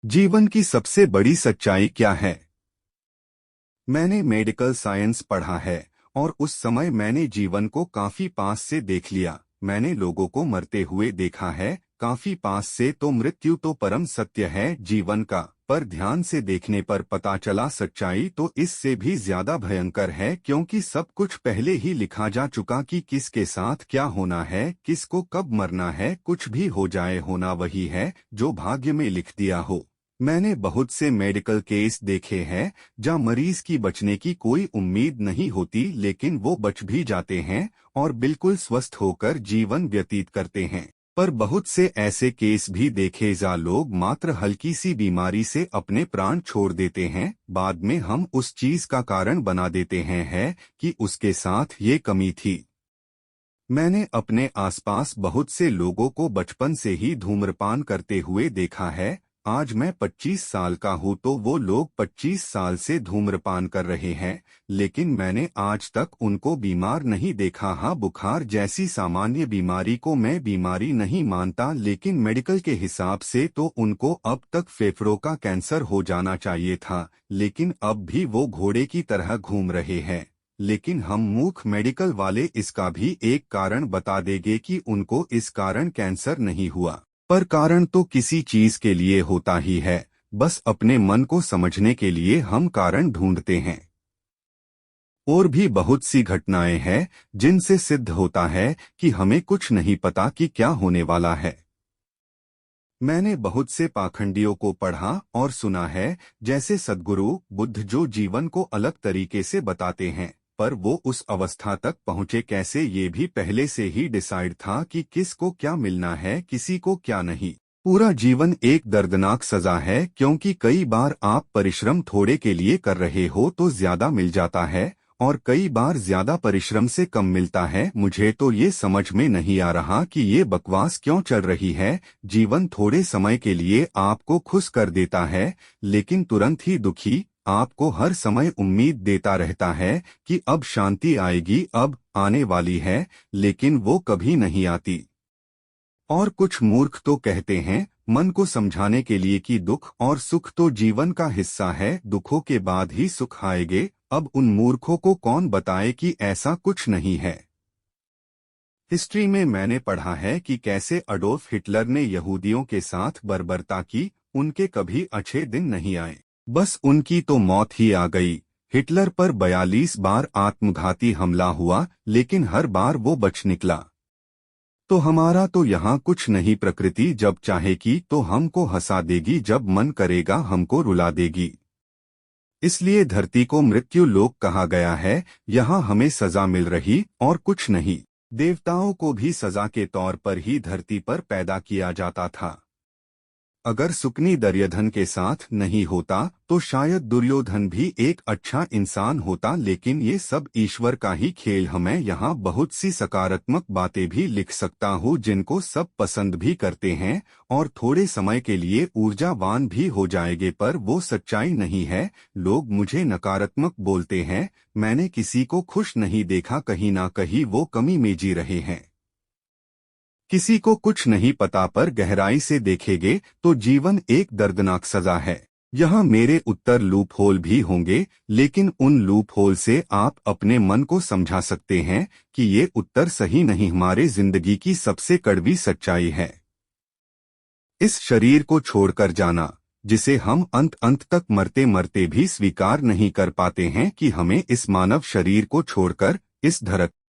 जीवन की सबसे बड़ी सच्चाई क्या है? मैंने मेडिकल साइंस पढ़ा है और उस समय मैंने जीवन को काफी पास से देख लिया। मैंने लोगों को मरते हुए देखा है, काफी पास से। तो मृत्यु तो परम सत्य है जीवन का, पर ध्यान से देखने पर पता चला सच्चाई तो इससे भी ज्यादा भयंकर है, क्योंकि सब कुछ पहले ही लिखा जा चुका कि किसके साथ क्या होना है, किसको कब मरना है। कुछ भी हो जाए, होना वही है जो भाग्य में लिख दिया हो। मैंने बहुत से मेडिकल केस देखे हैं जहां मरीज की बचने की कोई उम्मीद नहीं होती, लेकिन वो बच भी जाते हैं और बिल्कुल स्वस्थ होकर जीवन व्यतीत करते हैं। पर बहुत से ऐसे केस भी देखे जहां लोग मात्र हल्की सी बीमारी से अपने प्राण छोड़ देते हैं। बाद में हम उस चीज का कारण बना देते हैं है कि उसके साथ ये कमी थी। मैंने अपने आसपास बहुत से लोगों को बचपन से ही धूम्रपान करते हुए देखा है। आज मैं 25 साल का हूँ तो वो लोग 25 साल से धूम्रपान कर रहे हैं, लेकिन मैंने आज तक उनको बीमार नहीं देखा। हाँ, बुखार जैसी सामान्य बीमारी को मैं बीमारी नहीं मानता, लेकिन मेडिकल के हिसाब से तो उनको अब तक फेफड़ों का कैंसर हो जाना चाहिए था, लेकिन अब भी वो घोड़े की तरह घूम रहे हैं। लेकिन हम मूर्ख मेडिकल वाले इसका भी एक कारण बता देंगे कि उनको इस कारण कैंसर नहीं हुआ। पर कारण तो किसी चीज के लिए होता ही है, बस अपने मन को समझने के लिए हम कारण ढूंढते हैं। और भी बहुत सी घटनाएं हैं जिनसे सिद्ध होता है कि हमें कुछ नहीं पता कि क्या होने वाला है। मैंने बहुत से पाखंडियों को पढ़ा और सुना है, जैसे सद्गुरु बुद्ध, जो जीवन को अलग तरीके से बताते हैं, पर वो उस अवस्था तक पहुँचे कैसे ये भी पहले से ही डिसाइड था कि किसको क्या मिलना है, किसी को क्या नहीं। पूरा जीवन एक दर्दनाक सजा है, क्योंकि कई बार आप परिश्रम थोड़े के लिए कर रहे हो तो ज्यादा मिल जाता है, और कई बार ज्यादा परिश्रम से कम मिलता है। मुझे तो ये समझ में नहीं आ रहा कि ये बकवास क्यों चल रही है। जीवन थोड़े समय के लिए आपको खुश कर देता है, लेकिन तुरंत ही दुखी। आपको हर समय उम्मीद देता रहता है कि अब शांति आएगी, अब आने वाली है, लेकिन वो कभी नहीं आती। और कुछ मूर्ख तो कहते हैं मन को समझाने के लिए कि दुख और सुख तो जीवन का हिस्सा है, दुखों के बाद ही सुख आएंगे। अब उन मूर्खों को कौन बताए कि ऐसा कुछ नहीं है। हिस्ट्री में मैंने पढ़ा है कि कैसे अडोल्फ हिटलर ने यहूदियों के साथ बर्बरता की। उनके कभी अच्छे दिन नहीं आए, बस उनकी तो मौत ही आ गई। हिटलर पर 42 बार आत्मघाती हमला हुआ, लेकिन हर बार वो बच निकला। तो हमारा तो यहाँ कुछ नहीं, प्रकृति जब चाहेगी तो हमको हंसा देगी, जब मन करेगा हमको रुला देगी। इसलिए धरती को मृत्यु लोक कहा गया है। यहाँ हमें सजा मिल रही और कुछ नहीं। देवताओं को भी सजा के तौर पर ही धरती पर पैदा किया जाता था। अगर सुकनी दुर्योधन के साथ नहीं होता तो शायद दुर्योधन भी एक अच्छा इंसान होता, लेकिन ये सब ईश्वर का ही खेल। हमें यहाँ बहुत सी सकारात्मक बातें भी लिख सकता हूँ जिनको सब पसंद भी करते हैं और थोड़े समय के लिए ऊर्जावान भी हो जाएंगे, पर वो सच्चाई नहीं है। लोग मुझे नकारात्मक बोलते हैं, मैंने किसी को खुश नहीं देखा, कहीं ना कहीं वो कमी में जी रहे हैं। किसी को कुछ नहीं पता, पर गहराई से देखेंगे तो जीवन एक दर्दनाक सजा है। यहाँ मेरे उत्तर लूप होल भी होंगे, लेकिन उन लूप होल से आप अपने मन को समझा सकते हैं कि ये उत्तर सही नहीं। हमारे जिंदगी की सबसे कड़वी सच्चाई है इस शरीर को छोड़कर जाना, जिसे हम अंत अंत तक मरते मरते भी स्वीकार नहीं कर पाते हैं कि हमें इस मानव शरीर को छोड़कर इस धरती